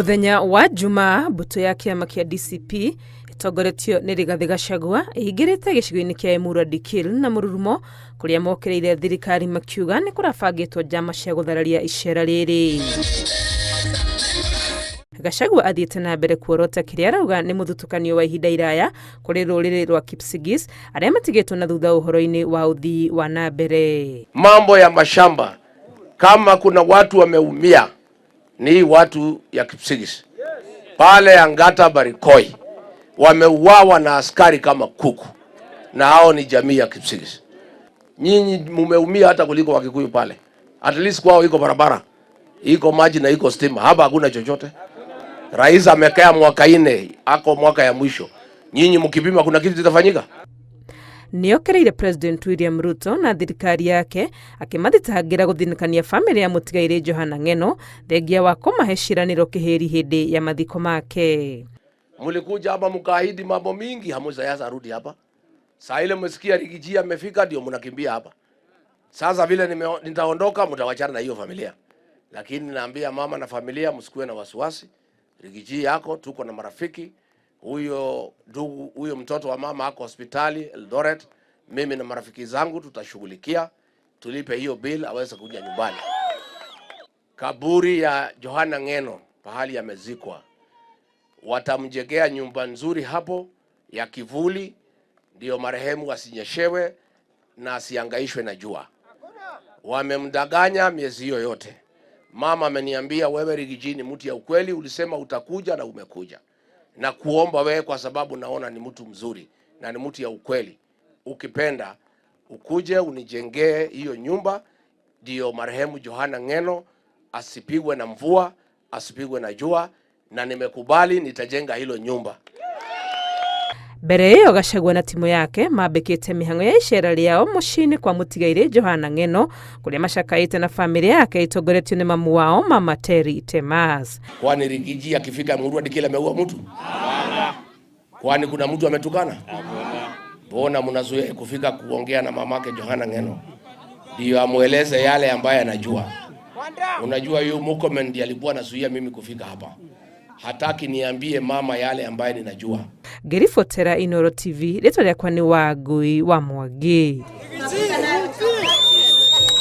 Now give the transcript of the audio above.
Muthenya wa Jumaa, mbuto ya kiama kia DCP itongoretio ni Rigathi Gachagua ihingirite gicigo-ini kia Emuru Dikirr na Mururumo kuria mokereire thirikari makiuga ni kurabangitwo njama cia guthararia icera riri. Gachagua athiete na mbere kuorota kiria arauga ni muthutukanio wa ihinda iraya kuri ruriri rwa Kipsigis aria matigitwo na thutha uhoro-ini wa uthii wa na mbere. Mambo ya mashamba, kama kuna watu wameumia ni watu ya Kipsigis. Pale Angata Barikoi wameuawa na askari kama kuku, na hao ni jamii ya Kipsigis. Nyinyi mumeumia hata kuliko Wakikuyu pale. At least kwao iko barabara, iko maji na iko stima. Hapa hakuna chochote. Rais amekea mwaka 4, ako mwaka ya mwisho. Nyinyi mkipima kuna kitu kitafanyika? Niokereire President William Ruto na thirikari yake akimathitangĩra gũthinĩkania famĩlĩ ya mũtigairĩ Johana Ng'eno thengia wa kũmahe ciranĩro kĩhĩri hĩndĩ ya mathiko make. Mulikuja hapa mkaahidi mambo mingi, hamuzayasa rudi hapa. Saa ile msikia Rigiji amefika ndio mnakimbia hapa. Sasa vile nitaondoka mtawachana na hiyo familia. Lakini naambia mama na familia msikuwe na wasiwasi. Rigiji yako tuko na marafiki. Huyo mtoto wa mama ako hospitali Eldoret. Mimi na marafiki zangu tutashughulikia, tulipe hiyo bill aweze kuja nyumbani. Kaburi ya Johana Ng'eno pahali amezikwa, watamjengea nyumba nzuri hapo ya kivuli, ndio marehemu asinyeshewe na asiangaishwe na jua. Wamemdanganya miezi hiyo yote. Mama ameniambia, wewe Rigiji ni mtu ya ukweli, ulisema utakuja na umekuja. Na kuomba wewe kwa sababu naona ni mtu mzuri na ni mtu ya ukweli. Ukipenda ukuje unijengee hiyo nyumba, ndio marehemu Johana Ng'eno asipigwe na mvua, asipigwe na jua, na nimekubali nitajenga hilo nyumba. Mbere iyo Gachagua na timu yake mambĩkĩte mĩhang'o ya icera rĩao mũciĩ-inĩ kwa mũtigairĩ Johana Ng'eno kuria macakaĩte na famĩlĩ yake itongoretio nĩ mamu wao Mama Terry Temas. Kwani Rigiji akifika Emuru Dikirr ameua mtu? Hapana. Kwani kuna mtu ametukana? Hapana. Mbona mnazuia kufika kuongea na mamake Johana Ng'eno ndio amueleze yale ambaye anajua? Unajua yu Murkomen ndiye alikuwa anazuia mimi kufika hapa. Hataki niambie mama yale ambaye ninajua. Ngĩribotera Inooro TV, rĩtwa rĩakwa nĩ Wangui wa Mwangi.